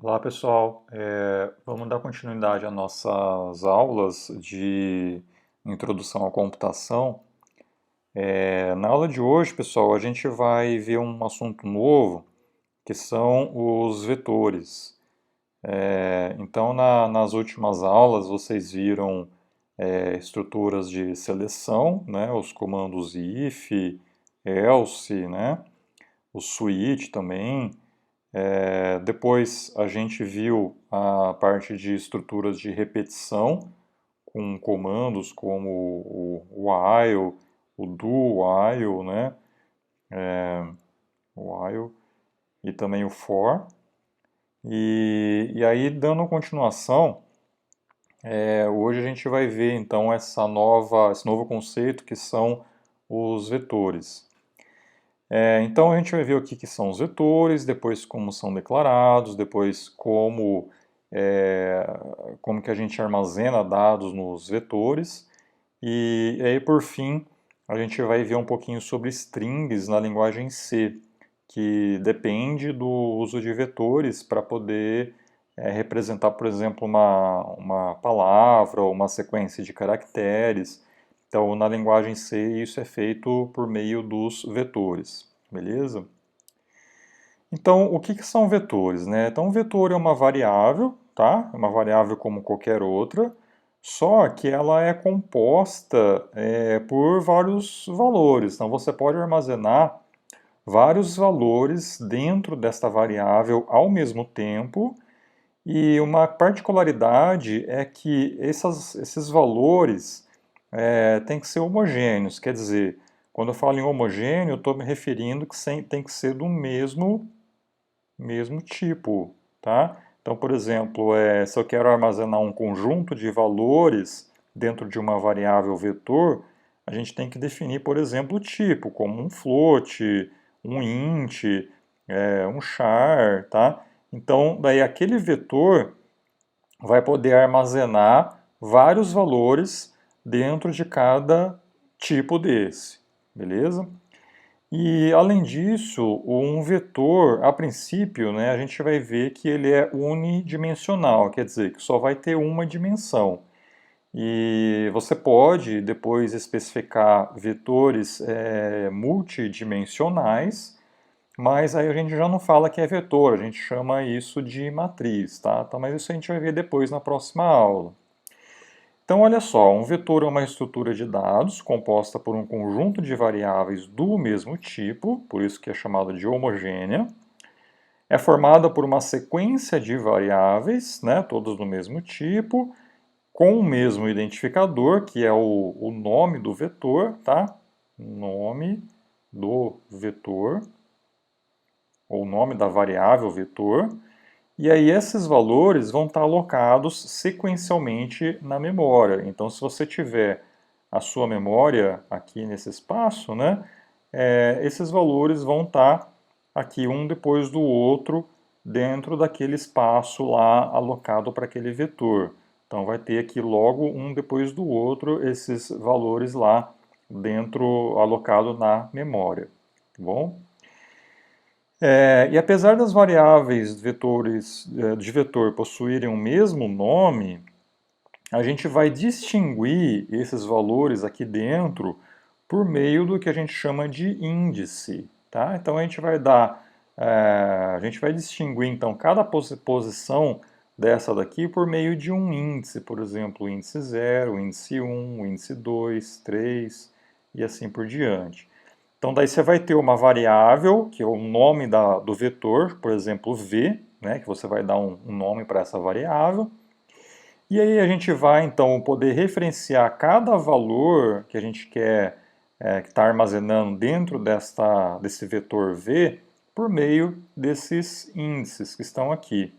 Olá pessoal, vamos dar continuidade às nossas aulas de introdução à computação. Na aula de hoje, pessoal, a gente vai ver um assunto novo, que são os vetores. Então, nas últimas aulas, vocês viram estruturas de seleção, né, os comandos if, else, né, o switch também. Depois a gente viu a parte de estruturas de repetição, com comandos como o while, o do while, né? O while e também o for. E aí, dando continuação, hoje a gente vai ver então esse novo conceito que são os vetores. Então a gente vai ver o que são os vetores, depois como são declarados, depois é, como que a gente armazena dados nos vetores, e aí por fim a gente vai ver um pouquinho sobre strings na linguagem C, que depende do uso de vetores para poder representar, por exemplo, uma palavra ou uma sequência de caracteres. Então, na linguagem C, isso é feito por meio dos vetores, beleza? Então, o que são vetores, né? Então, um vetor é uma variável, tá? É uma variável como qualquer outra, só que ela é composta por vários valores. Então, você pode armazenar vários valores dentro desta variável ao mesmo tempo, e uma particularidade é que esses valores têm que ser homogêneos, quer dizer, quando eu falo em homogêneo, eu estou me referindo que tem que ser do mesmo tipo, tá? Então, por exemplo, se eu quero armazenar um conjunto de valores dentro de uma variável vetor, a gente tem que definir, por exemplo, o tipo, como um float, um int, um char, tá? Então, daí aquele vetor vai poder armazenar vários valores dentro de cada tipo desse, beleza? E além disso, um vetor, a princípio, né, a gente vai ver que ele é unidimensional, quer dizer, que só vai ter uma dimensão. E você pode depois especificar vetores multidimensionais, mas aí a gente já não fala que é vetor, a gente chama isso de matriz, tá? Então, mas isso a gente vai ver depois na próxima aula. Então, olha só, um vetor é uma estrutura de dados composta por um conjunto de variáveis do mesmo tipo, por isso que é chamada de homogênea. É formada por uma sequência de variáveis, né, todos do mesmo tipo, com o mesmo identificador, que é o nome do vetor, tá? Nome do vetor, ou nome da variável vetor. E aí esses valores vão estar alocados sequencialmente na memória. Então, se você tiver a sua memória aqui nesse espaço, né, esses valores vão estar aqui um depois do outro dentro daquele espaço lá alocado para aquele vetor. Então, vai ter aqui logo um depois do outro esses valores lá dentro, alocado na memória. Tá bom? E apesar das variáveis vetores, de vetor possuírem o mesmo nome, a gente vai distinguir esses valores aqui dentro por meio do que a gente chama de índice, tá? Então a gente vai a gente vai distinguir então cada posição dessa daqui por meio de um índice, por exemplo, o índice 0, o índice 1, o índice 2, 3 e assim por diante. Então daí você vai ter uma variável, que é o nome do vetor, por exemplo, v, né, que você vai dar um nome para essa variável. E aí a gente vai então poder referenciar cada valor que a gente quer que está armazenando dentro desse vetor v por meio desses índices que estão aqui.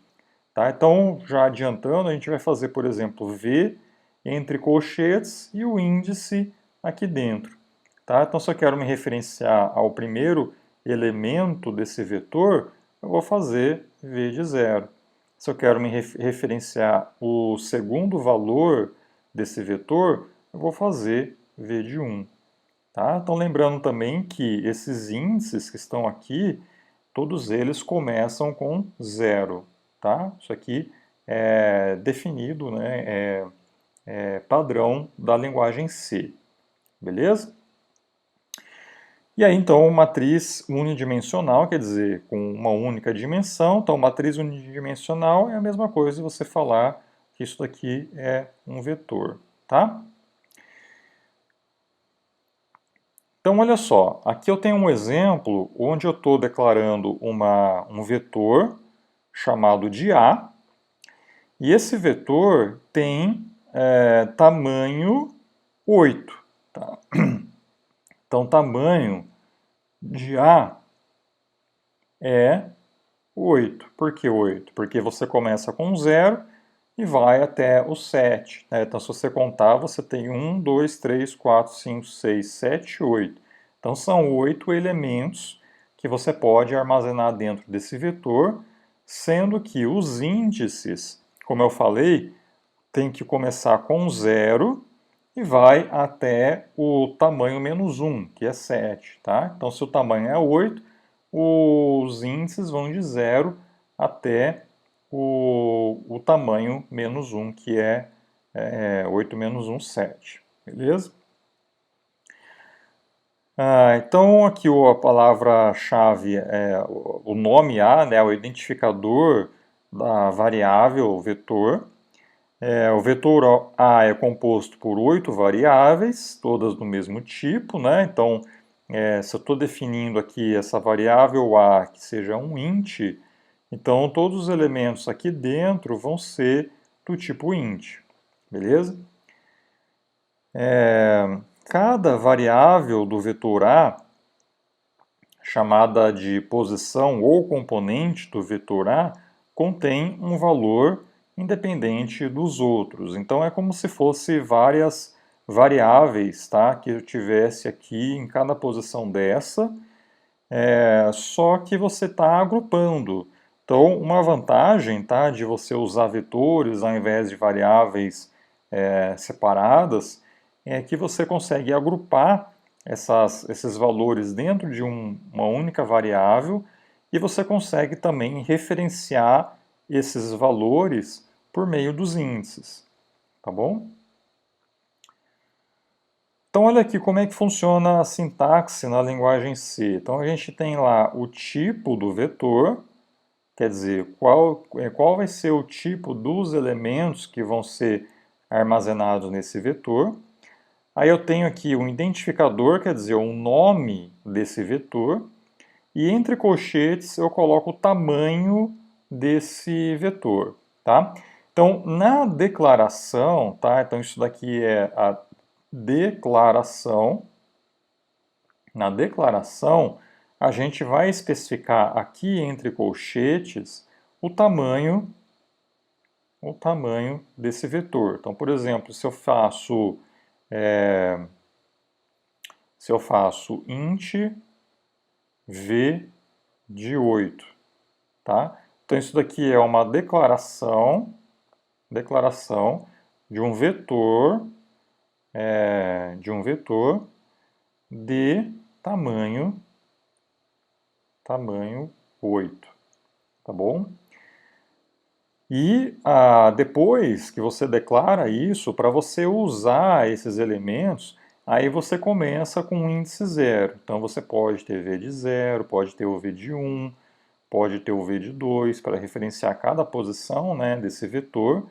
Tá? Então, já adiantando, a gente vai fazer, por exemplo, v entre colchetes e o índice aqui dentro. Tá? Então, se eu quero me referenciar ao primeiro elemento desse vetor, eu vou fazer v de 0. Se eu quero me referenciar o segundo valor desse vetor, eu vou fazer v de 1. Tá? Então, lembrando também que esses índices que estão aqui, todos eles começam com 0. tá? Isso aqui é definido, né, é padrão da linguagem C, beleza? E aí, então, matriz unidimensional, quer dizer, com uma única dimensão. Então, matriz unidimensional é a mesma coisa de você falar que isso daqui é um vetor, tá? Então, olha só, aqui eu tenho um exemplo onde eu estou declarando um vetor chamado de A, e esse vetor tem tamanho 8. Tá? Então, tamanho de A é 8. Por que 8? Porque você começa com 0 e vai até o 7. Né? Então, se você contar, você tem 1, 2, 3, 4, 5, 6, 7, 8. Então, são 8 elementos que você pode armazenar dentro desse vetor, sendo que os índices, como eu falei, tem que começar com 0 e vai até o tamanho menos 1, que é 7. Tá? Então, se o tamanho é 8, os índices vão de 0 até o tamanho menos 1, que é 8 menos 1, 7. Beleza? Então, aqui a palavra-chave é o nome A, né, o identificador da variável vetor. O vetor A é composto por 8 variáveis, todas do mesmo tipo, né? Então, se eu estou definindo aqui essa variável A que seja um int, então todos os elementos aqui dentro vão ser do tipo int, beleza? Cada variável do vetor A, chamada de posição ou componente do vetor A, contém um valor independente dos outros. Então é como se fosse várias variáveis, tá, que eu tivesse aqui em cada posição dessa, só que você está agrupando. Então, uma vantagem, tá, de você usar vetores ao invés de variáveis separadas é que você consegue agrupar esses valores dentro de uma única variável e você consegue também referenciar esses valores por meio dos índices, tá bom? Então, olha aqui como é que funciona a sintaxe na linguagem C. Então, a gente tem lá o tipo do vetor, quer dizer, qual vai ser o tipo dos elementos que vão ser armazenados nesse vetor. Aí eu tenho aqui um identificador, quer dizer, o nome desse vetor. E entre colchetes eu coloco o tamanho desse vetor, tá? Então, na declaração, tá? Então, isso daqui é a declaração. Na declaração, a gente vai especificar aqui entre colchetes o tamanho desse vetor. Então, por exemplo, se eu faço int v de 8, tá? Então isso daqui é uma declaração de um vetor de tamanho 8, tá bom? E depois que você declara isso, para você usar esses elementos, aí você começa com um índice 0. Então você pode ter v de 0, pode ter o v de 1, pode ter o v de 2 para referenciar cada posição, né, desse vetor.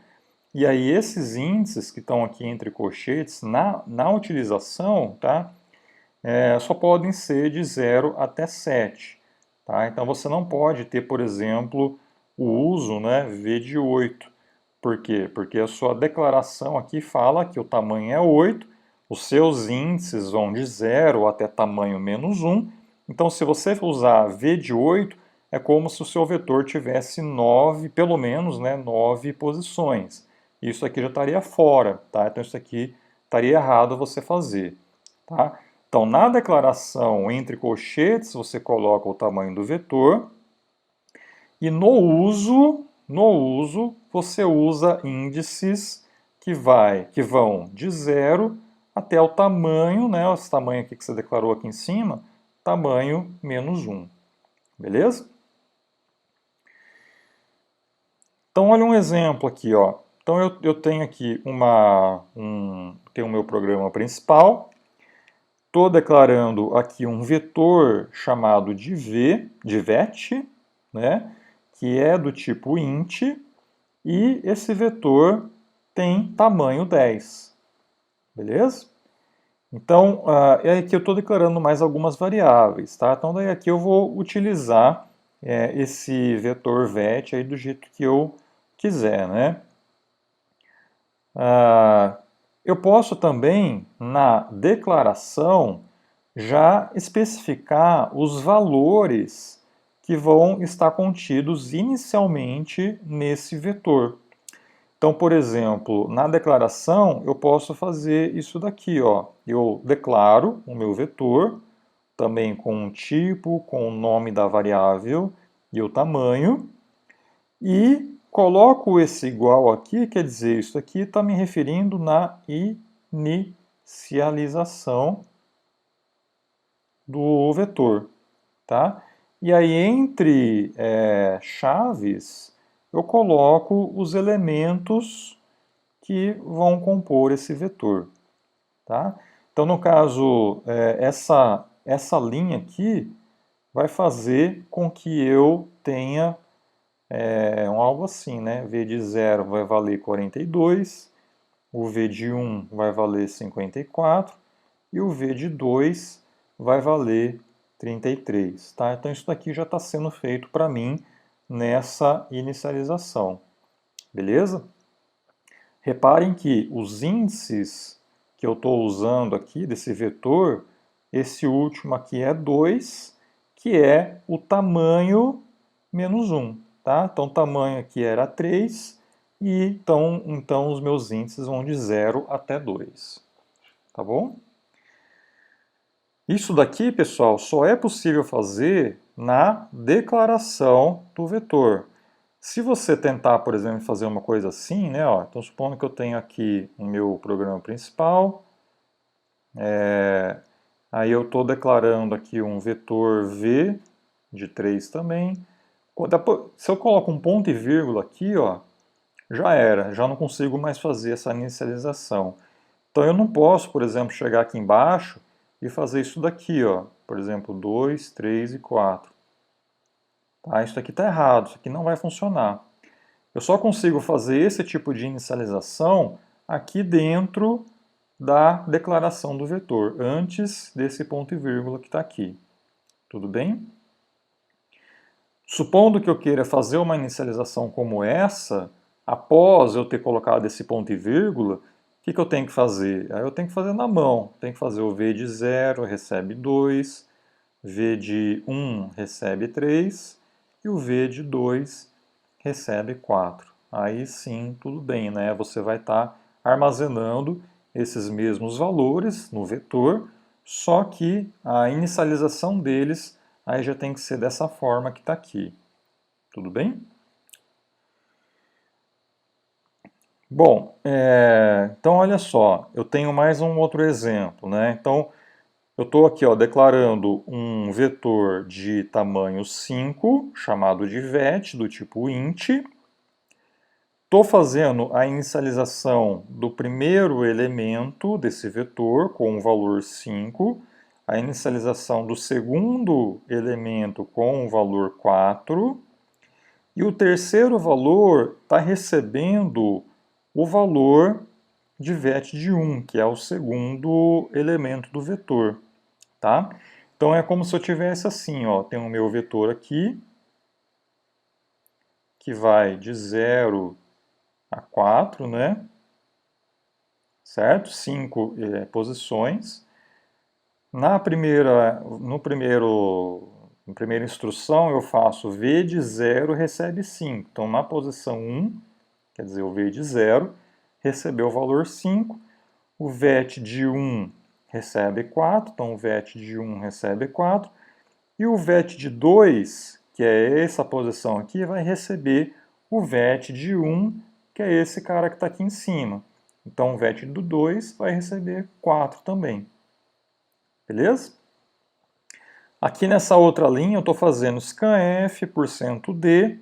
E aí esses índices que estão aqui entre colchetes, na utilização, tá, só podem ser de 0 até 7. Tá? Então você não pode ter, por exemplo, o uso, né, v de 8. Por quê? Porque a sua declaração aqui fala que o tamanho é 8, os seus índices vão de 0 até tamanho menos 1. Então, se você usar v de 8, é como se o seu vetor tivesse 9, pelo menos, né, 9 posições. Isso aqui já estaria fora, tá? Então, isso aqui estaria errado você fazer, tá? Então, na declaração entre colchetes, você coloca o tamanho do vetor. E no uso, você usa índices que vão de 0 até o tamanho, né, esse tamanho aqui que você declarou aqui em cima, tamanho menos 1. Beleza? Então, olha um exemplo aqui, ó. Então, eu tenho aqui tenho o meu programa principal, estou declarando aqui um vetor chamado de vet, né, que é do tipo int, e esse vetor tem tamanho 10, beleza? Então, aqui eu estou declarando mais algumas variáveis, tá? Então, daí aqui eu vou utilizar esse vetor vet aí do jeito que eu quiser, né? Eu posso também, na declaração, já especificar os valores que vão estar contidos inicialmente nesse vetor. Então, por exemplo, na declaração eu posso fazer isso daqui, ó. Eu declaro o meu vetor, também com um tipo, com o nome da variável e o tamanho, e coloco esse igual aqui, quer dizer, isso aqui está me referindo na inicialização do vetor, tá? E aí entre chaves eu coloco os elementos que vão compor esse vetor, tá? Então no caso essa linha aqui vai fazer com que eu tenha algo assim, né? V de 0 vai valer 42, o V de 1 vai valer 54 e o V de 2 vai valer 33, tá? Então isso daqui já está sendo feito para mim nessa inicialização, beleza? Reparem que os índices que eu estou usando aqui desse vetor, esse último aqui é 2, que é o tamanho menos 1, tá? Então o tamanho aqui era 3, e então os meus índices vão de 0 até 2, tá bom? Isso daqui, pessoal, só é possível fazer na declaração do vetor. Se você tentar, por exemplo, fazer uma coisa assim, né? Ó, então, supondo que eu tenho aqui o meu programa principal, aí eu estou declarando aqui um vetor v de 3 também. Se eu coloco um ponto e vírgula aqui, ó, já era, já não consigo mais fazer essa inicialização. Então eu não posso, por exemplo, chegar aqui embaixo e fazer isso daqui, ó, por exemplo, 2, 3 e 4. Tá? Isso aqui está errado, isso aqui não vai funcionar. Eu só consigo fazer esse tipo de inicialização aqui dentro da declaração do vetor, antes desse ponto e vírgula que está aqui. Tudo bem? Supondo que eu queira fazer uma inicialização como essa, após eu ter colocado esse ponto e vírgula, o que eu tenho que fazer? Aí eu tenho que fazer na mão. Tenho que fazer o V de 0 recebe 2, V de 1 recebe 3 e o V de 2 recebe 4. Aí sim, tudo bem, né? Você vai estar armazenando esses mesmos valores no vetor, só que a inicialização deles aí já tem que ser dessa forma que está aqui. Tudo bem? Bom, então olha só, eu tenho mais um outro exemplo, né? Então, eu estou aqui ó, declarando um vetor de tamanho 5, chamado de vet, do tipo int. Estou fazendo a inicialização do primeiro elemento desse vetor com o valor 5, a inicialização do segundo elemento com o valor 4, e o terceiro valor está recebendo o valor de vet de 1, que é o segundo elemento do vetor. Tá? Então é como se eu tivesse assim, ó, tem o meu vetor aqui, que vai de 0 a 4, né? Certo? 5 posições. Na primeira instrução eu faço V de 0 recebe 5. Então na posição 1, quer dizer, o V de 0 recebeu o valor 5. O vet de 1 recebe 4, então o vet de 1 recebe 4. E o vet de 2, que é essa posição aqui, vai receber o vet de 1, que é esse cara que está aqui em cima. Então o vet do 2 vai receber 4 também. Beleza? Aqui nessa outra linha eu estou fazendo scanf %d,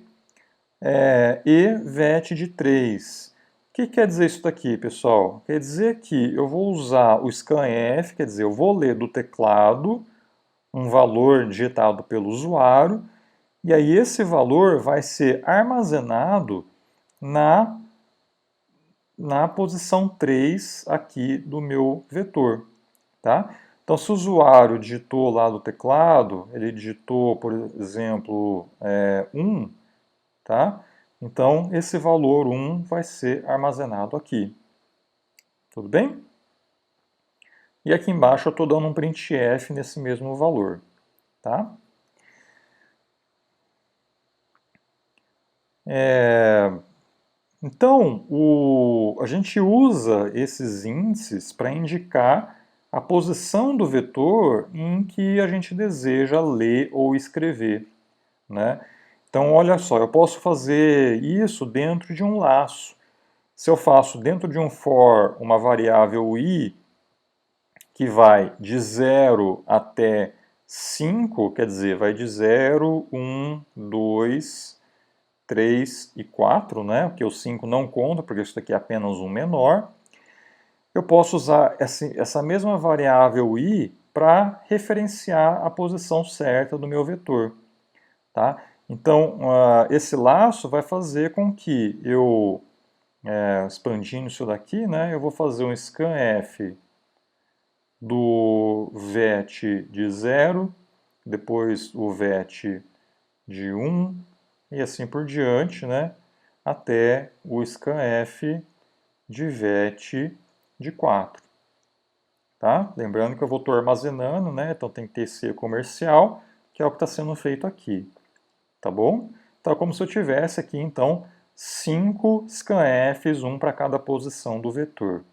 e vet de 3. O que quer dizer isso daqui, pessoal? Quer dizer que eu vou usar o scanf, quer dizer, eu vou ler do teclado um valor digitado pelo usuário, e aí esse valor vai ser armazenado na posição 3 aqui do meu vetor, tá? Então, se o usuário digitou lá do teclado, ele digitou, por exemplo, 1, tá? Então, esse valor 1 vai ser armazenado aqui. Tudo bem? E aqui embaixo eu estou dando um printf nesse mesmo valor, tá? Então, a gente usa esses índices para indicar a posição do vetor em que a gente deseja ler ou escrever, né? Então, olha só, eu posso fazer isso dentro de um laço. Se eu faço dentro de um for uma variável i, que vai de 0 até 5, quer dizer, vai de 0, 1, 2, 3 e 4, né? Porque o 5 não conta, porque isso daqui é apenas um menor. Eu posso usar essa mesma variável i para referenciar a posição certa do meu vetor, tá? Então, esse laço vai fazer com que eu, expandindo isso daqui, né, eu vou fazer um scanf do vet de 0, depois o vet de 1 e assim por diante, né, até o scanf de vet de 4. Tá? Lembrando que eu vou estar armazenando, né, então tem que ter esse comercial, que é o que está sendo feito aqui. Tá bom? Então é como se eu tivesse aqui, então, 5 scanfs, um para cada posição do vetor.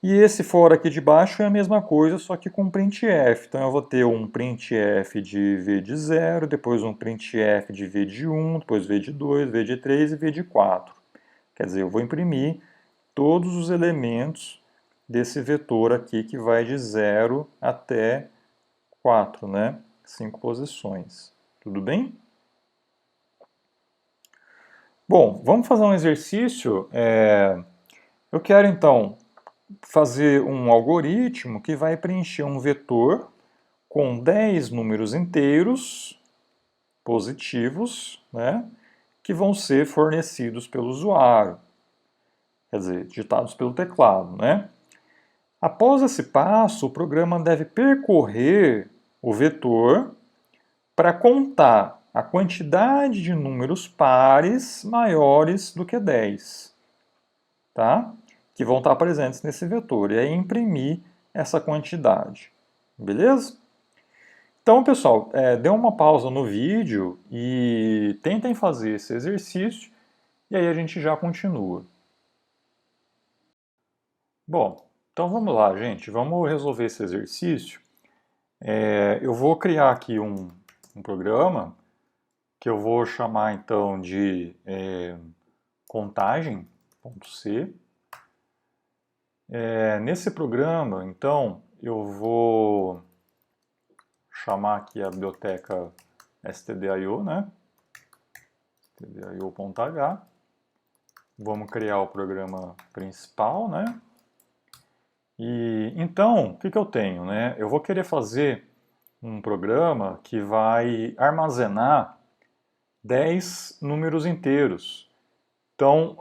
E esse for aqui de baixo é a mesma coisa, só que com printf. Então eu vou ter um printf de v de 0, depois um printf de v de 1, depois v de 2, v de 3 e v de 4. Quer dizer, eu vou imprimir todos os elementos desse vetor aqui que vai de 0 até 4, né? 5 posições. Tudo bem? Bom, vamos fazer um exercício. Eu quero então fazer um algoritmo que vai preencher um vetor com 10 números inteiros positivos, né, que vão ser fornecidos pelo usuário, quer dizer, digitados pelo teclado, né? Após esse passo, o programa deve percorrer o vetor para contar a quantidade de números pares maiores do que 10, tá? Que vão estar presentes nesse vetor, e aí imprimir essa quantidade, beleza? Então, pessoal, dê uma pausa no vídeo e tentem fazer esse exercício, e aí a gente já continua. Bom, então vamos lá, gente, vamos resolver esse exercício. Eu vou criar aqui um programa que eu vou chamar então de contagem.c. Nesse programa, então, eu vou chamar aqui a biblioteca stdio, né? stdio.h. Vamos criar o programa principal, né? E então, o que eu tenho, né? Eu vou querer fazer um programa que vai armazenar 10 números inteiros. Então,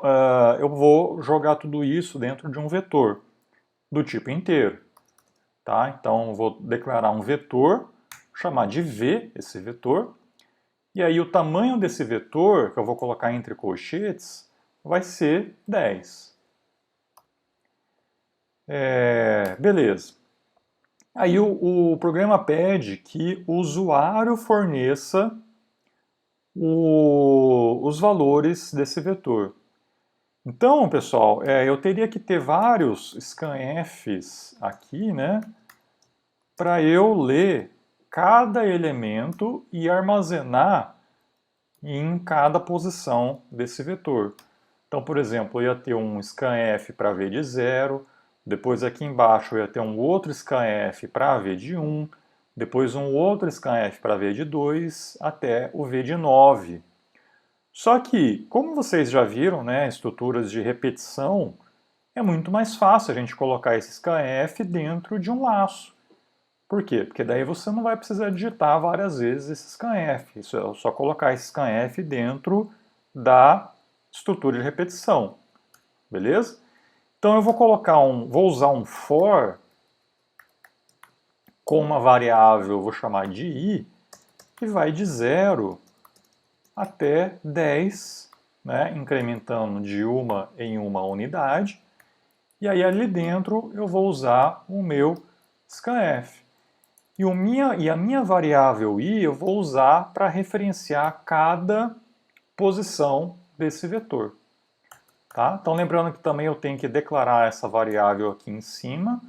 eu vou jogar tudo isso dentro de um vetor do tipo inteiro. Tá? Então, eu vou declarar um vetor, chamar de v esse vetor, e aí o tamanho desse vetor, que eu vou colocar entre colchetes, vai ser 10. Beleza. Aí o programa pede que o usuário forneça os valores desse vetor. Então, pessoal, eu teria que ter vários scanfs aqui, né, para eu ler cada elemento e armazenar em cada posição desse vetor. Então, por exemplo, eu ia ter um scanf para v de 0, depois aqui embaixo eu ia ter um outro scanf para v de 1, depois um outro scanf para v de 2, até o v de 9. Só que, como vocês já viram, né, estruturas de repetição, é muito mais fácil a gente colocar esse scanf dentro de um laço. Por quê? Porque daí você não vai precisar digitar várias vezes esse scanf. Isso é só colocar esse scanf dentro da estrutura de repetição. Beleza? Então eu vou usar um for com uma variável, vou chamar de i, que vai de 0 até 10, né, incrementando de uma em uma unidade. E aí ali dentro eu vou usar o meu scanf. E a minha variável i eu vou usar para referenciar cada posição desse vetor. Tá? Então lembrando que também eu tenho que declarar essa variável aqui em cima.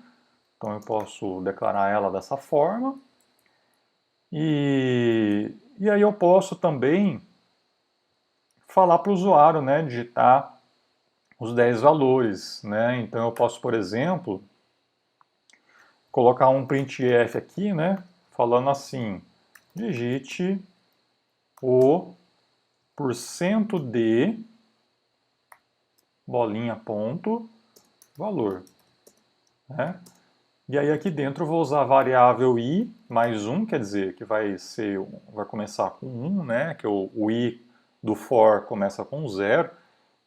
Então eu posso declarar ela dessa forma. E aí eu posso também falar para o usuário, né, digitar os 10 valores. Né? Então eu posso, por exemplo, colocar um printf aqui, né, falando assim, digite o porcento de bolinha ponto valor. Né? E aí aqui dentro eu vou usar a variável i mais 1, quer dizer que vai começar com 1, né? Que o i do for começa com 0.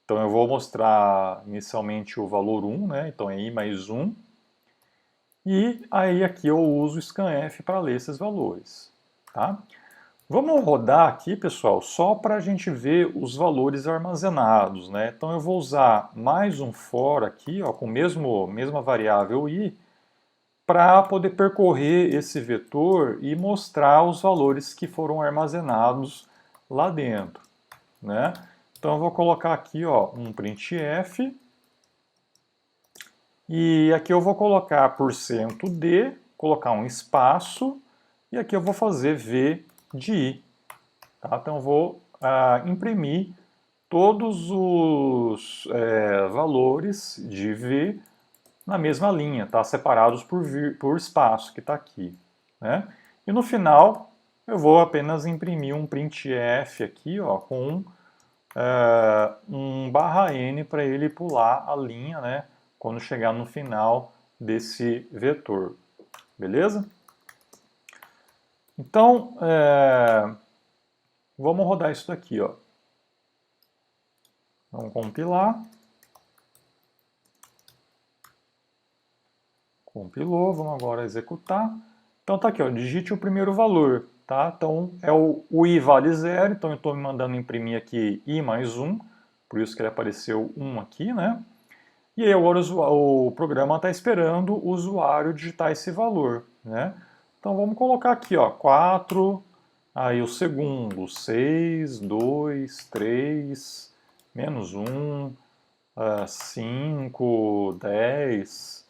Então eu vou mostrar inicialmente o valor 1, né? Então é i mais 1. E aí aqui eu uso o scanf para ler esses valores. Tá? Vamos rodar aqui, pessoal, só para a gente ver os valores armazenados. Né? Então eu vou usar mais um for aqui, ó, com a mesma variável i, para poder percorrer esse vetor e mostrar os valores que foram armazenados lá dentro. Né? Então eu vou colocar aqui ó, um printf, e aqui eu vou colocar %d, colocar um espaço, e aqui eu vou fazer v de i. Tá? Então eu vou imprimir todos os valores de v na mesma linha, tá? Separados por espaço que está aqui. Né? E no final eu vou apenas imprimir um printf aqui ó, com um _n para ele pular a linha, né, quando chegar no final desse vetor. Beleza? Então, vamos rodar isso daqui. Ó. Vamos compilar. Compilou, vamos agora executar. Então tá aqui, ó, digite o primeiro valor. Tá? Então o i vale 0, então eu estou me mandando imprimir aqui i mais 1, por isso que ele apareceu 1 aqui, né? E aí agora o programa está esperando o usuário digitar esse valor, né? Então vamos colocar aqui, ó, 4, aí o segundo, 6, 2, 3, menos 1, 5, 10,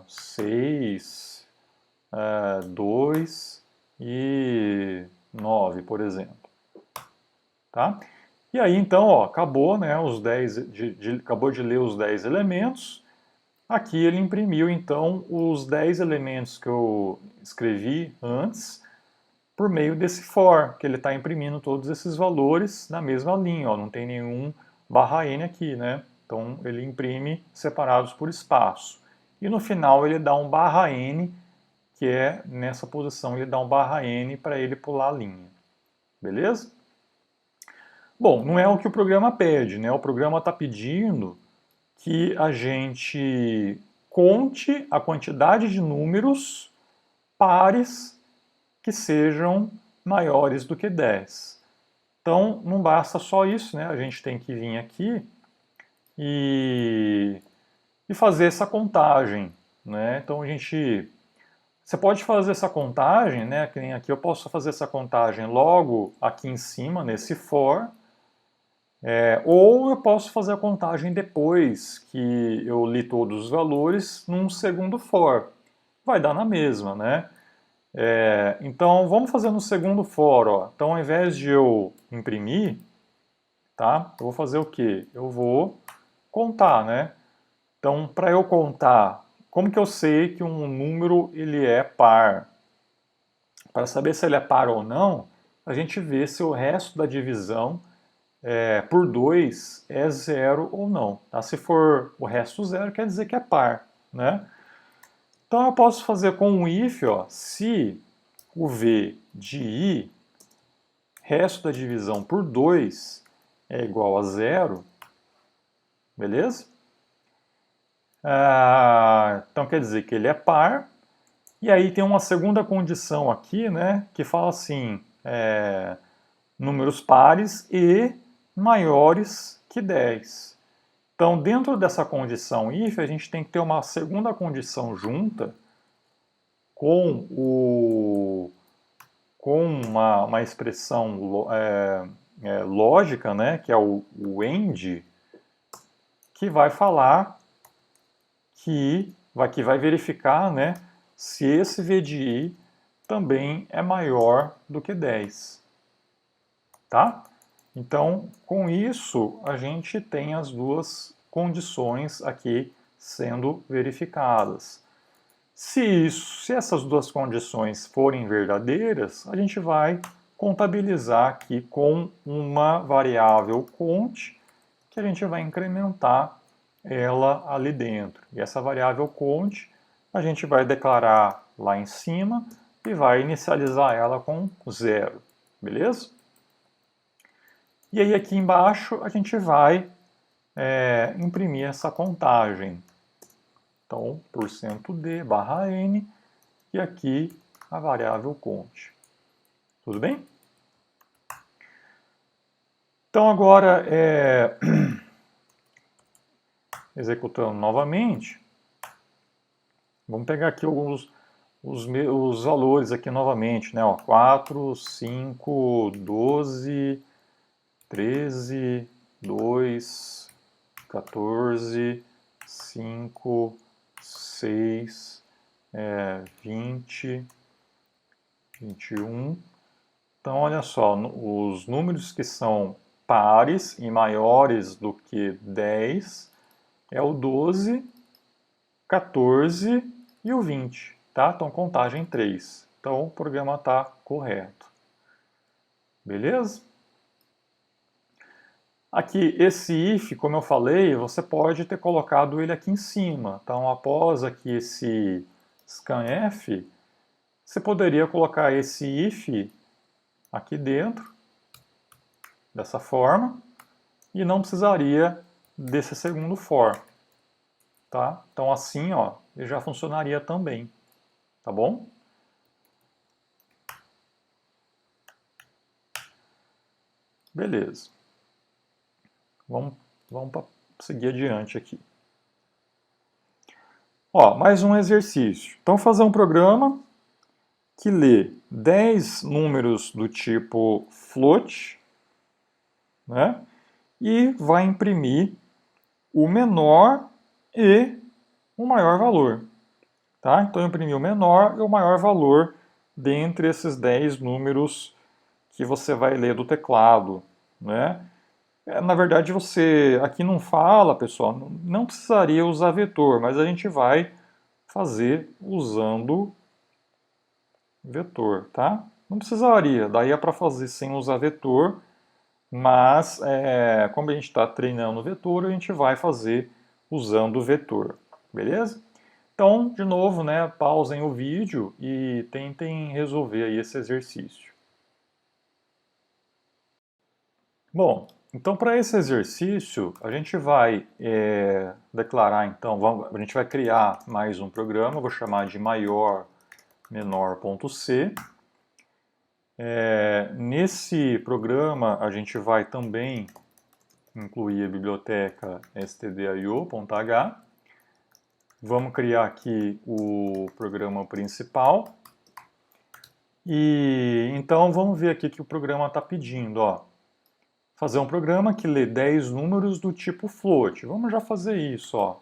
6, 2 e 9, por exemplo. Tá? E aí então, ó, acabou, né, acabou de ler os 10 elementos. Aqui ele imprimiu então os 10 elementos que eu escrevi antes por meio desse for, que ele está imprimindo todos esses valores na mesma linha, ó, não tem nenhum _n aqui, né? Então ele imprime separados por espaço. E no final ele dá um _n, que é nessa posição, ele dá um _n para ele pular a linha. Beleza? Bom, não é o que o programa pede, né? O programa está pedindo que a gente conte a quantidade de números pares que sejam maiores do que 10. Então, não basta só isso, né? A gente tem que vir aqui e fazer essa contagem, né? Então, você pode fazer essa contagem, né? Que nem aqui eu posso fazer essa contagem logo aqui em cima, nesse for, ou eu posso fazer a contagem depois que eu li todos os valores num segundo for. Vai dar na mesma, né? Então vamos fazer no segundo for. Ó. Então ao invés de eu imprimir, tá? Eu vou fazer o quê? Eu vou contar, né? Então para eu contar, como que eu sei que um número ele é par? Para saber se ele é par ou não, a gente vê se o resto da divisão por 2 é 0 ou não. Tá? Se for o resto 0, quer dizer que é par. Né? Então eu posso fazer com um if, ó, se o v de i, resto da divisão por 2, é igual a 0, beleza? Então quer dizer que ele é par. E aí tem uma segunda condição aqui, né, que fala assim, números pares e maiores que 10. Então, dentro dessa condição if, a gente tem que ter uma segunda condição junta com uma expressão lógica, né, que é o AND, que vai falar que vai verificar, né, se esse v de i também é maior do que 10. Tá? Então, com isso, a gente tem as duas condições aqui sendo verificadas. Se essas duas condições forem verdadeiras, a gente vai contabilizar aqui com uma variável cont, que a gente vai incrementar ela ali dentro. E essa variável cont a gente vai declarar lá em cima e vai inicializar ela com 0, beleza? E aí aqui embaixo a gente vai imprimir essa contagem. Então, %d/n e aqui a variável cont. Tudo bem? Então agora, executando novamente, vamos pegar aqui os valores aqui novamente, né? Ó, 4, 5, 12, 13, 2, 14, 5, 6, 20, 21. Então, olha só, os números que são pares e maiores do que 10 é o 12, 14 e o 20, tá? Então, contagem 3. Então, o programa está correto. Beleza? Aqui, esse if, como eu falei, você pode ter colocado ele aqui em cima. Então, após aqui esse scanf, você poderia colocar esse if aqui dentro, dessa forma, e não precisaria desse segundo for. Tá? Então, assim, ó, ele já funcionaria também. Tá bom? Beleza. Vamos seguir adiante aqui. Ó, mais um exercício. Então, fazer um programa que lê 10 números do tipo float, né, e vai imprimir o menor e o maior valor. Tá? Então, eu imprimi o menor e o maior valor dentre esses 10 números que você vai ler do teclado. Né? Na verdade, você aqui não fala, pessoal, não precisaria usar vetor, mas a gente vai fazer usando vetor, tá? Não precisaria, daí é para fazer sem usar vetor, mas como a gente está treinando o vetor, a gente vai fazer usando o vetor, beleza? Então, de novo, né, pausem o vídeo e tentem resolver aí esse exercício. Bom, então para esse exercício, a gente vai declarar, então, a gente vai criar mais um programa, eu vou chamar de maior menor.c. Nesse programa, a gente vai também incluir a biblioteca stdio.h. Vamos criar aqui o programa principal. E então vamos ver aqui que o programa está pedindo, ó. Fazer um programa que lê 10 números do tipo float. Vamos já fazer isso, ó.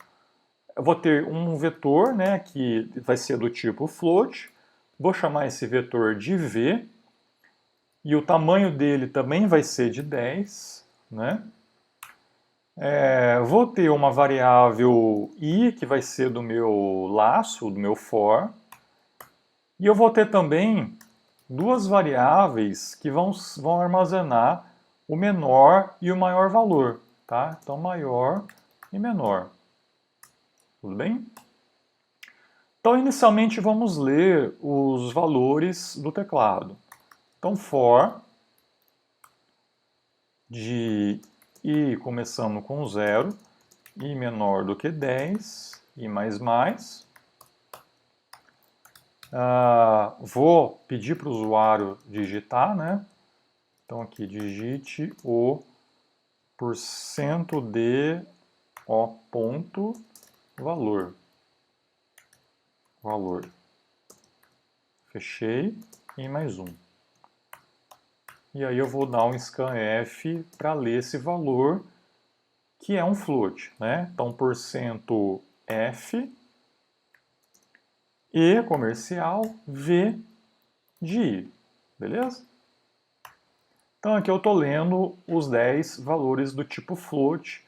Eu vou ter um vetor, né, que vai ser do tipo float. Vou chamar esse vetor de v. E o tamanho dele também vai ser de 10, né? Vou ter uma variável i, que vai ser do meu laço, do meu for. E eu vou ter também duas variáveis que vão armazenar o menor e o maior valor, tá? Então, maior e menor. Tudo bem? Então, inicialmente, vamos ler os valores do teclado. Então, for de i começando com 0, i menor do que 10, i mais mais. Vou pedir para o usuário digitar, né? Então, aqui, digite o % de o ponto valor. Valor. Fechei e mais um. E aí eu vou dar um scanf para ler esse valor, que é um float, né? Então, %f e comercial v de i, beleza? Então aqui eu estou lendo os 10 valores do tipo float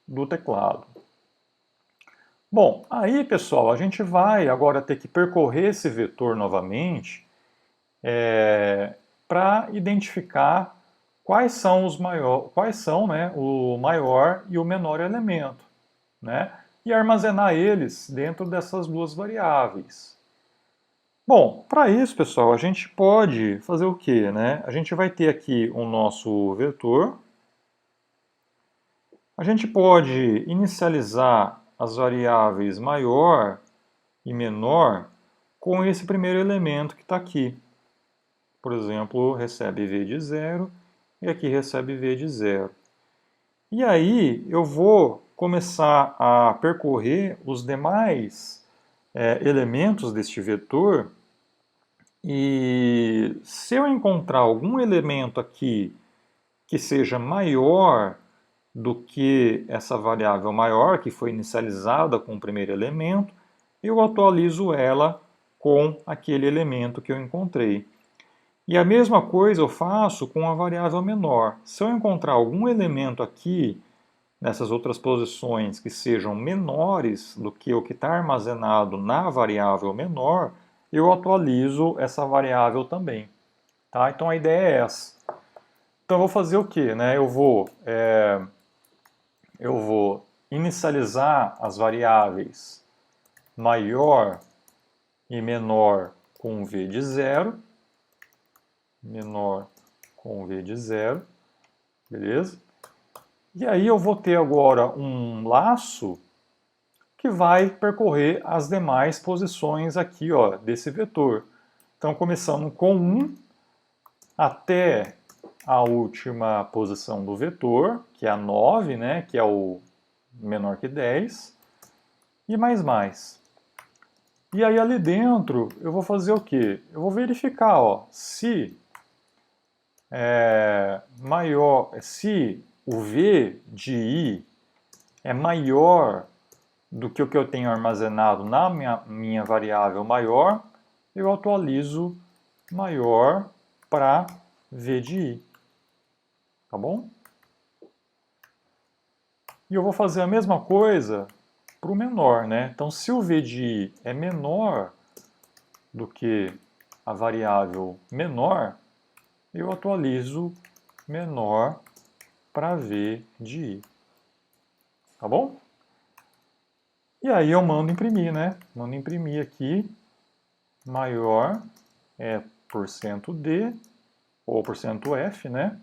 do teclado. Bom, aí pessoal, a gente vai agora ter que percorrer esse vetor novamente para identificar quais são os né, o maior e o menor elemento, né? E armazenar eles dentro dessas duas variáveis. Bom, para isso, pessoal, a gente pode fazer o quê, né? A gente vai ter aqui o nosso vetor. A gente pode inicializar as variáveis maior e menor com esse primeiro elemento que está aqui. Por exemplo, recebe v de 0 e aqui recebe v de 0. E aí eu vou começar a percorrer os demais elementos deste vetor, e se eu encontrar algum elemento aqui que seja maior do que essa variável maior, que foi inicializada com o primeiro elemento, eu atualizo ela com aquele elemento que eu encontrei. E a mesma coisa eu faço com a variável menor. Se eu encontrar algum elemento aqui, nessas outras posições, que sejam menores do que o que está armazenado na variável menor, eu atualizo essa variável também. Tá? Então a ideia é essa. Então eu vou fazer o quê? Né? Eu vou inicializar as variáveis maior e menor com v de 0, menor com v de 0, beleza? E aí eu vou ter agora um laço que vai percorrer as demais posições aqui, ó, desse vetor. Então, começando com 1 até a última posição do vetor, que é a 9, né, que é o menor que 10, e mais mais. E aí ali dentro eu vou fazer o quê? Eu vou verificar, ó, se se o v de i é maior do que o que eu tenho armazenado na minha variável maior, eu atualizo maior para v de i. Tá bom? E eu vou fazer a mesma coisa para o menor, né? Então, se o v de i é menor do que a variável menor, eu atualizo menor para v de i. Tá bom? E aí eu mando imprimir, né? Mando imprimir aqui, maior é %d, ou %f, né?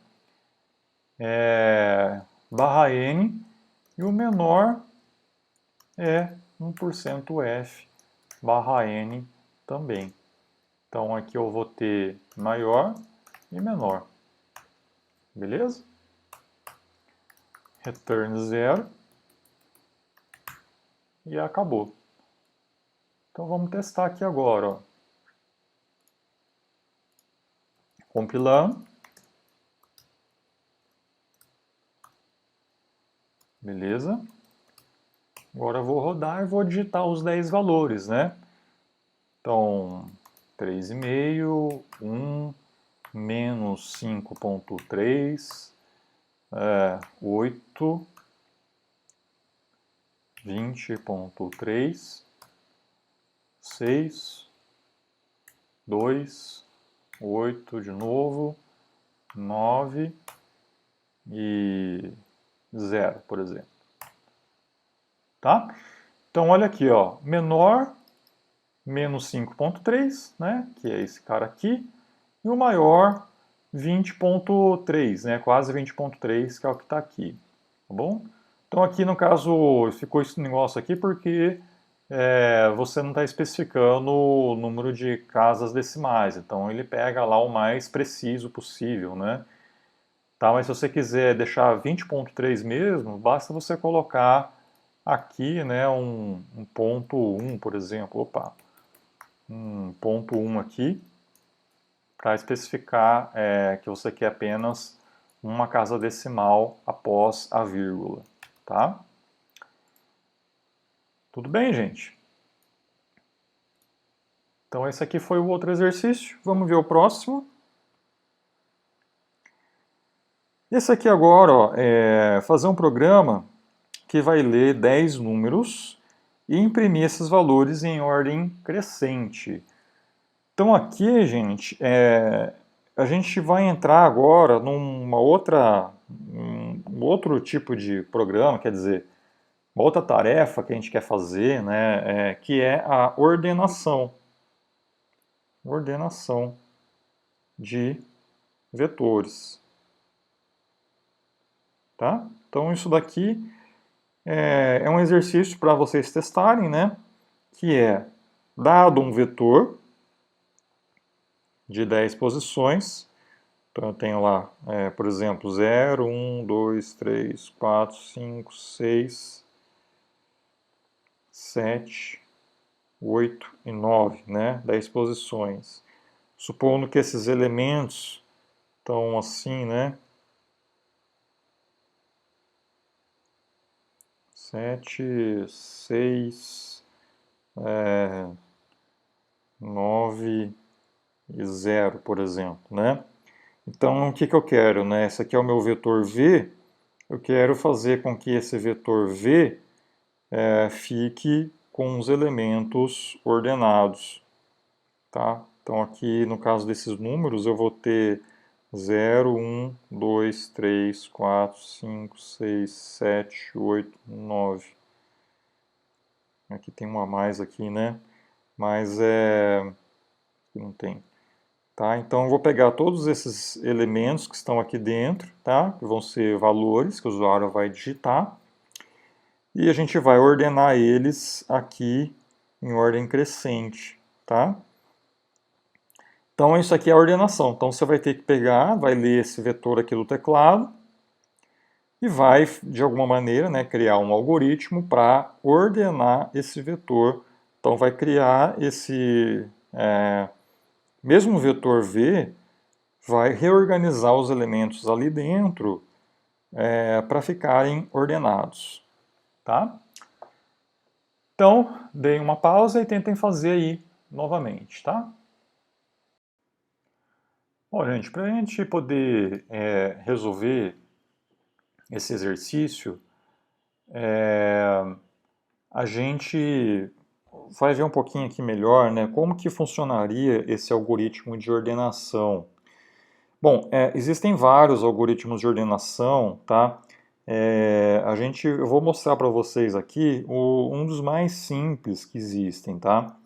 Barra n, e o menor é 1%f barra n também. Então aqui eu vou ter maior e menor. Beleza? Return 0. E acabou. Então vamos testar aqui agora, ó. Compilando. Beleza? Agora eu vou rodar e vou digitar os 10 valores, né? Então, 3,5, 1, menos 5,3, 8, 20,3, 6, 2, 8 de novo, 9 e 0, por exemplo. Tá? Então, olha aqui, ó, menor, menos 5,3, né, que é esse cara aqui, e o maior, 20,3, né, quase 20,3, que é o que está aqui, tá bom? Então, aqui no caso, ficou esse negócio aqui porque você não está especificando o número de casas decimais, então ele pega lá o mais preciso possível, né? Tá, mas se você quiser deixar 20,3 mesmo, basta você colocar aqui, né, um ponto 1, por exemplo, opa, um ponto 1 aqui, para especificar que você quer apenas uma casa decimal após a vírgula, tá? Tudo bem, gente? Então esse aqui foi o outro exercício. Vamos ver o próximo. Esse aqui agora, ó, é fazer um programa que vai ler 10 números e imprimir esses valores em ordem crescente. Então aqui, gente, a gente vai entrar agora numa um outro tipo de programa, quer dizer, uma outra tarefa que a gente quer fazer, né, que é a ordenação. Ordenação de vetores. Tá? Então isso daqui é um exercício para vocês testarem, né? Que é, dado um vetor de 10 posições, então eu tenho lá, por exemplo, 0, 1, 2, 3, 4, 5, 6, 7, 8 e 9, né? 10 posições. Supondo que esses elementos estão assim, né? 7, 6, 9 e 0, por exemplo, né? Então, o que eu quero, né? Esse aqui é o meu vetor V. Eu quero fazer com que esse vetor V fique com os elementos ordenados, tá? Então, aqui, no caso desses números, eu vou ter 0, 1, 2, 3, 4, 5, 6, 7, 8, 9. Aqui tem um a mais aqui, né? Mas não tem. Tá? Então eu vou pegar todos esses elementos que estão aqui dentro, tá? Que vão ser valores que o usuário vai digitar, e a gente vai ordenar eles aqui em ordem crescente, tá? Então isso aqui é a ordenação. Então você vai ter que pegar, vai ler esse vetor aqui do teclado e vai, de alguma maneira, né, criar um algoritmo para ordenar esse vetor. Então vai criar esse mesmo vetor V, vai reorganizar os elementos ali dentro para ficarem ordenados, tá? Então, deem uma pausa e tentem fazer aí novamente, tá? Bom, gente, para a gente poder resolver esse exercício, a gente vai ver um pouquinho aqui melhor, né, como que funcionaria esse algoritmo de ordenação. Bom, existem vários algoritmos de ordenação, tá? Eu vou mostrar para vocês aqui um dos mais simples que existem, tá?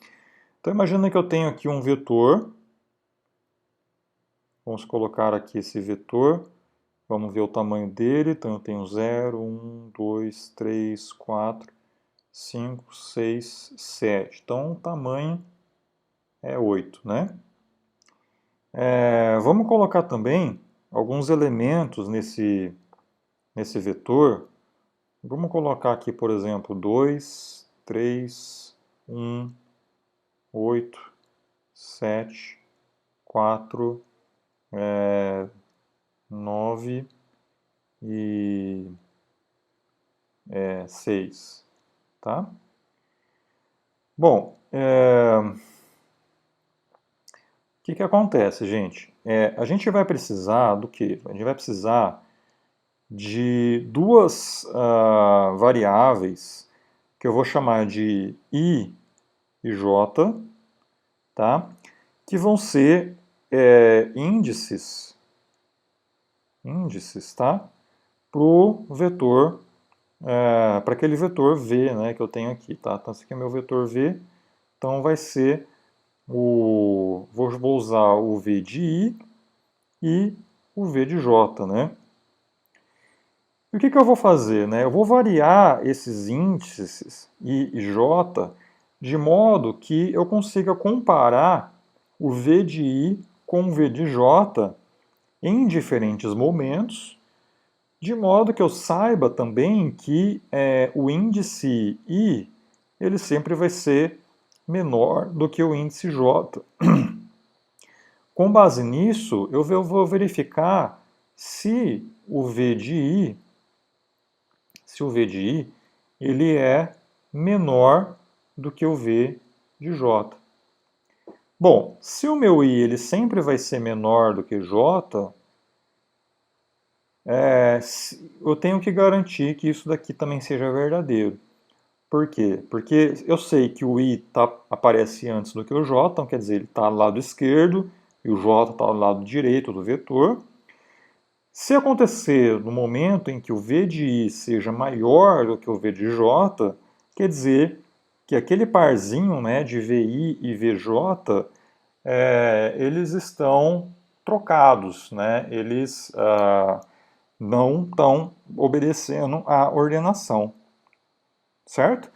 Então imagina que eu tenho aqui um vetor, vamos colocar aqui esse vetor, vamos ver o tamanho dele, então eu tenho 0, 1, 2, 3, 4, 5, 6, 7. Então o tamanho é 8, né? Vamos colocar também alguns elementos nesse vetor. Vamos colocar aqui, por exemplo, 2, 3, 1, 8, 7, 4, 9 e 6, tá? Bom, o que acontece, gente? A gente vai precisar do quê? A gente vai precisar de duas variáveis que eu vou chamar de I e J, tá? Que vão ser índices, tá? Para o vetor, para aquele vetor V, né, que eu tenho aqui, tá? Então esse aqui é meu vetor V, então vai ser vou usar o V de I e o V de J, né? E o que eu vou fazer, né? Eu vou variar esses índices I e J de modo que eu consiga comparar o V de I com o V de J em diferentes momentos, de modo que eu saiba também que o índice I ele sempre vai ser menor do que o índice J. Com base nisso, eu vou verificar se o V de I, ele é menor do que o V de J. Bom, se o meu I ele sempre vai ser menor do que J, eu tenho que garantir que isso daqui também seja verdadeiro. Por quê? Porque eu sei que o I aparece antes do que o J, então quer dizer, ele está do lado esquerdo e o J está do lado direito do vetor. Se acontecer no momento em que o V de I seja maior do que o V de J, quer dizer que aquele parzinho, né, de VI e VJ, eles estão trocados, né? Eles não estão obedecendo à ordenação, certo?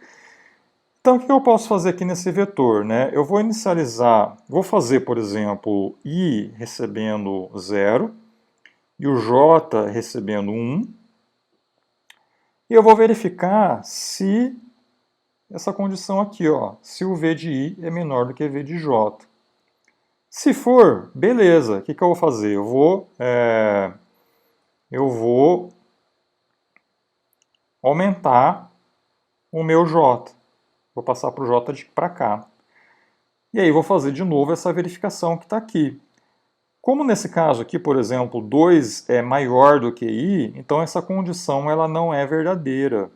Então, o que eu posso fazer aqui nesse vetor, né? Eu vou inicializar, vou fazer, por exemplo, I recebendo 0 e o J recebendo 1. E eu vou verificar se essa condição aqui, ó, se o V de I é menor do que V de J. Se for, beleza, o que eu vou fazer? Eu vou aumentar o meu J. Vou passar para o J para cá. E aí vou fazer de novo essa verificação que está aqui. Como nesse caso aqui, por exemplo, 2 é maior do que I, então essa condição ela não é verdadeira.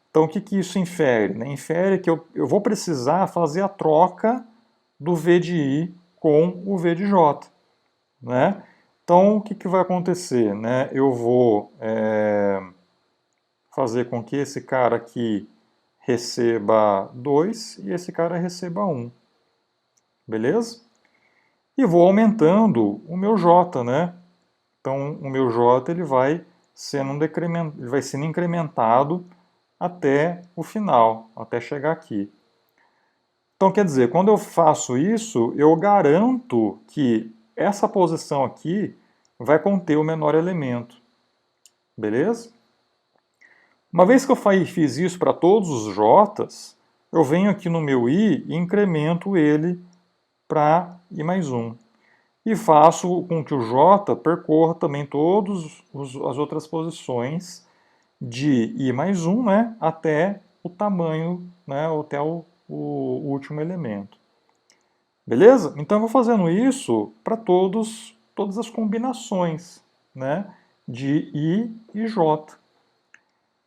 Então o que isso infere? Né? Infere que eu vou precisar fazer a troca do V de I com o V de J. Né? Então o que vai acontecer? Né? Eu vou fazer com que esse cara aqui receba 2 e esse cara receba 1. Beleza? E vou aumentando o meu J, né? Então o meu J ele vai sendo incrementado até o final, até chegar aqui. Então quer dizer, quando eu faço isso, eu garanto que essa posição aqui vai conter o menor elemento. Beleza? Uma vez que eu fiz isso para todos os J's, eu venho aqui no meu I e incremento ele para I mais 1. E faço com que o J percorra também todas as outras posições de I mais 1, né, até o tamanho, né, até o último elemento. Beleza? Então eu vou fazendo isso para todas as combinações, né, de I e J.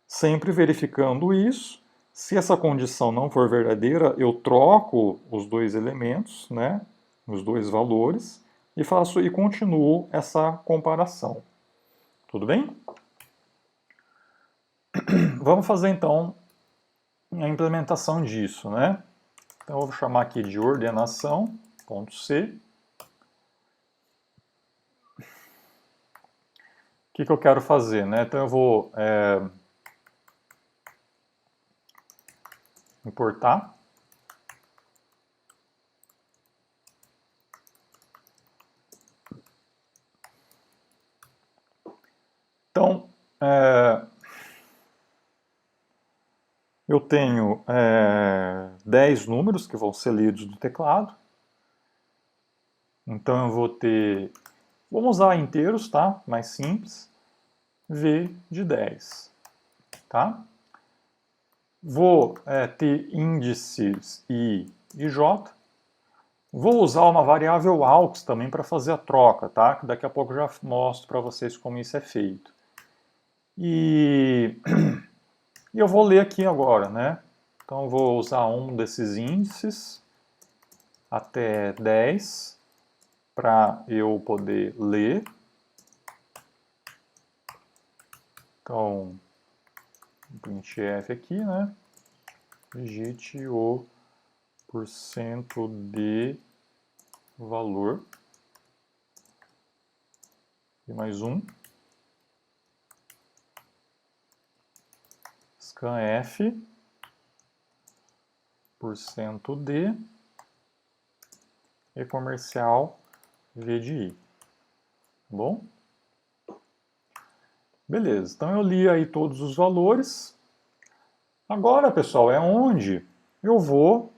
Sempre verificando isso. Se essa condição não for verdadeira, eu troco os dois elementos, né, os dois valores, e continuo essa comparação. Tudo bem? Vamos fazer então a implementação disso, né? Então eu vou chamar aqui de ordenação, ponto C. O que eu quero fazer, né? Então eu vou importar. Então, eu tenho 10 números que vão ser lidos do teclado. Então eu vou ter, vamos usar inteiros, tá? Mais simples. V de 10, tá? Vou ter índices I e J. Vou usar uma variável AUX também para fazer a troca, tá? Que daqui a pouco eu já mostro para vocês como isso é feito. E eu vou ler aqui agora, né? Então eu vou usar um desses índices até 10. para eu poder ler. Então, printf aqui, né? Digite o porcento de valor. E mais um. Scanf, porcento de, e comercial V de I. Tá bom? Beleza, então eu li aí todos os valores. Agora, pessoal, é onde eu vou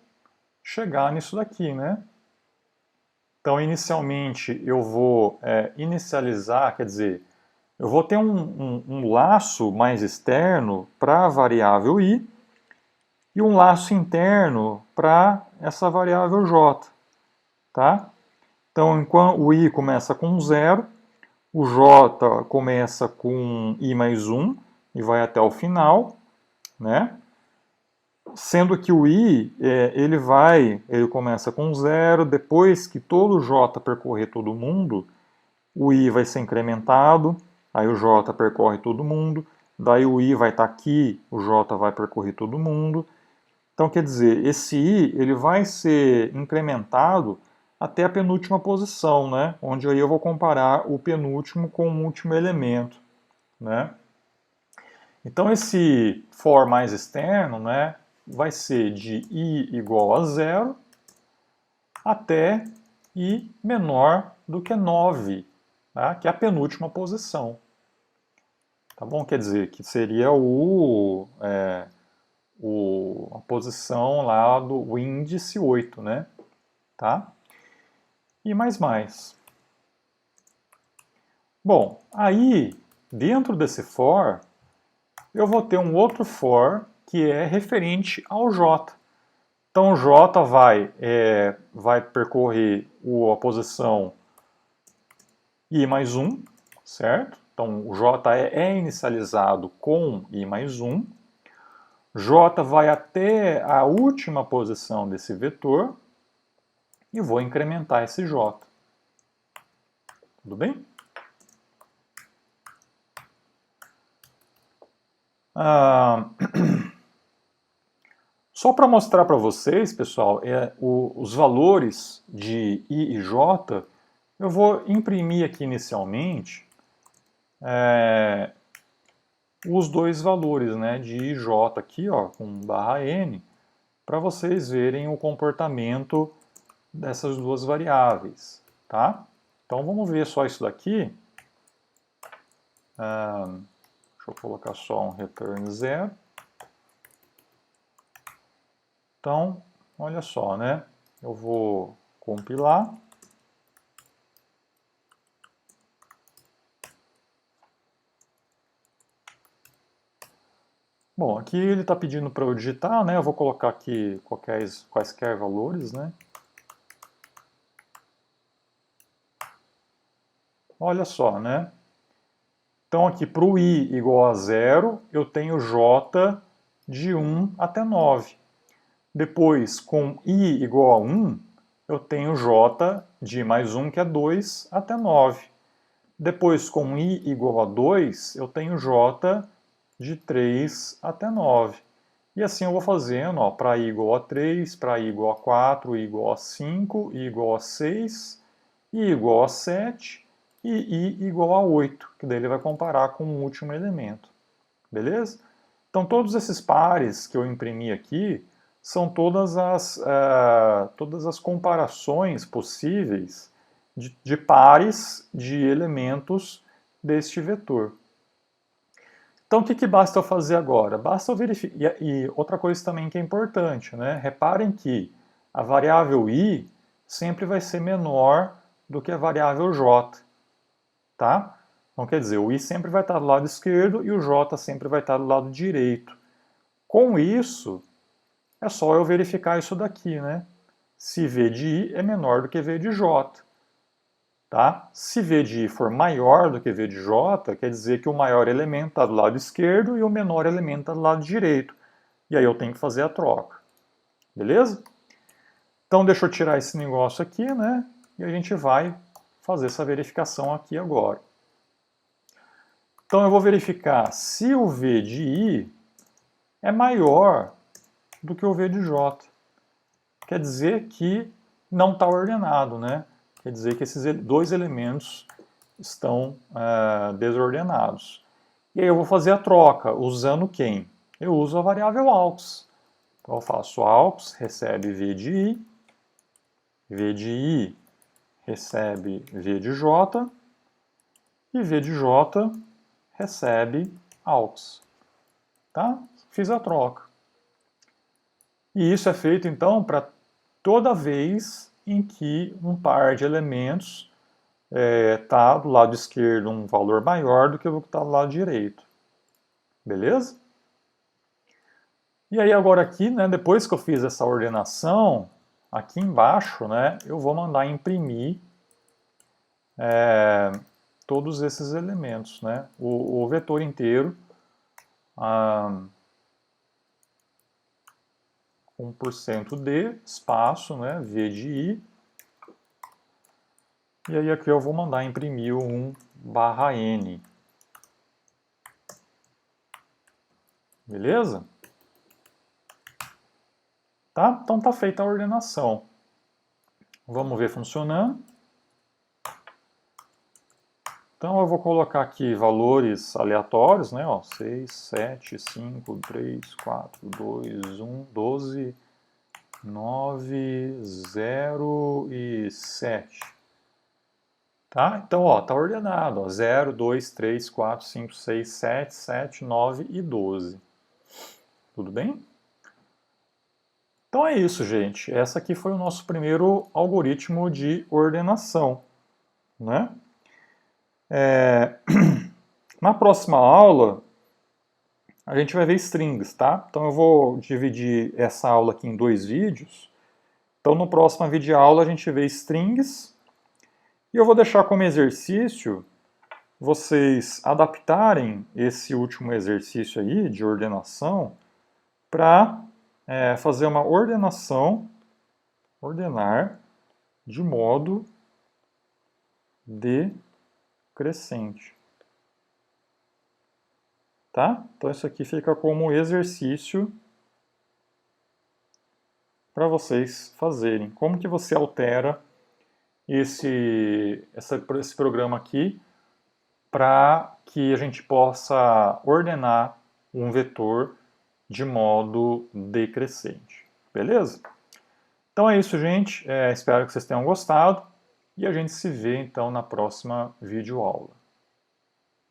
chegar nisso daqui, né? Então, inicialmente, eu vou inicializar, quer dizer, eu vou ter um laço mais externo para a variável i e um laço interno para essa variável j. Tá? Então, enquanto o i começa com 0, o j começa com i mais 1 e vai até o final, né? Sendo que o i, ele começa com 0, depois que todo o j percorrer todo mundo, o i vai ser incrementado, aí o j percorre todo mundo, daí o i vai estar aqui, o j vai percorrer todo mundo. Então, quer dizer, esse i ele vai ser incrementado até a penúltima posição, né? Onde aí eu vou comparar o penúltimo com o último elemento, né? Então, esse for mais externo, né, vai ser de i igual a 0 até i menor do que 9, tá? Que é a penúltima posição. Tá bom? Quer dizer, que seria a posição lá do índice 8, né? Tá? E mais. Bom, aí, dentro desse for, eu vou ter um outro for que é referente ao j. Então, o j vai percorrer a posição i mais 1, certo? Então, o j é inicializado com i mais 1. J vai até a última posição desse vetor e vou incrementar esse j. Tudo bem? Só para mostrar para vocês, pessoal, os valores de i e j, eu vou imprimir aqui inicialmente os dois valores, né, de i e j aqui, ó, com /n, para vocês verem o comportamento dessas duas variáveis, tá? Então vamos ver só isso daqui. Deixa eu colocar só um return 0. Então, olha só, né? Eu vou compilar. Bom, aqui ele está pedindo para eu digitar, né? Eu vou colocar aqui quaisquer valores, né? Olha só, né? Então aqui para o i igual a 0, eu tenho j de 1 até 9. Depois, com i igual a 1, eu tenho j de mais 1, que é 2, até 9. Depois, com i igual a 2, eu tenho j de 3 até 9. E assim eu vou fazendo, para i igual a 3, para i igual a 4, i igual a 5, i igual a 6, i igual a 7 e i igual a 8, que daí ele vai comparar com o último elemento. Beleza? Então todos esses pares que eu imprimi aqui são todas as comparações possíveis de pares de elementos deste vetor. Então, o que basta eu fazer agora? Basta eu verificar. E outra coisa também que é importante, né? Reparem que a variável i sempre vai ser menor do que a variável j. Tá? Então, quer dizer, o i sempre vai estar do lado esquerdo e o j sempre vai estar do lado direito. Com isso, é só eu verificar isso daqui, né? Se v de i é menor do que v de j. Tá? Se v de i for maior do que v de j, quer dizer que o maior elemento está do lado esquerdo e o menor elemento está do lado direito. E aí eu tenho que fazer a troca. Beleza? Então deixa eu tirar esse negócio aqui, né? e a gente vai fazer essa verificação aqui agora. Então eu vou verificar se o V de I é maior do que o V de J. Quer dizer que não está ordenado, né? Quer dizer que esses dois elementos estão desordenados. E aí eu vou fazer a troca, usando quem? Eu uso a variável AUX. Então eu faço AUX, recebe V de I recebe V de J, e V de J recebe AUX. Tá? Fiz a troca. E isso é feito, então, para toda vez em que um par de elementos está do lado esquerdo um valor maior do que o que está do lado direito. Beleza? E aí agora aqui, né, depois que eu fiz essa ordenação, aqui embaixo, né, eu vou mandar imprimir todos esses elementos, né, o vetor inteiro, 1% de espaço, né, V de I, e aí aqui eu vou mandar imprimir o 1/N. Beleza? Tá? Então tá feita a ordenação. Vamos ver funcionando. Então eu vou colocar aqui valores aleatórios, né? Ó, 6, 7, 5, 3, 4, 2, 1, 12, 9, 0 e 7. Tá? Então, ó, tá ordenado. Ó, 0, 2, 3, 4, 5, 6, 7, 7, 9 e 12. Tudo bem? Então é isso, gente. Essa aqui foi o nosso primeiro algoritmo de ordenação, né? Na próxima aula, a gente vai ver strings, tá? Então eu vou dividir essa aula aqui em 2 vídeos. Então no próximo videoaula a gente vê strings, e eu vou deixar como exercício vocês adaptarem esse último exercício aí de ordenação para fazer uma ordenação, ordenar de modo decrescente. Tá? Então isso aqui fica como exercício para vocês fazerem. Como que você altera esse programa aqui para que a gente possa ordenar um vetor de modo decrescente. Beleza? Então é isso, gente. Espero que vocês tenham gostado e a gente se vê então na próxima videoaula.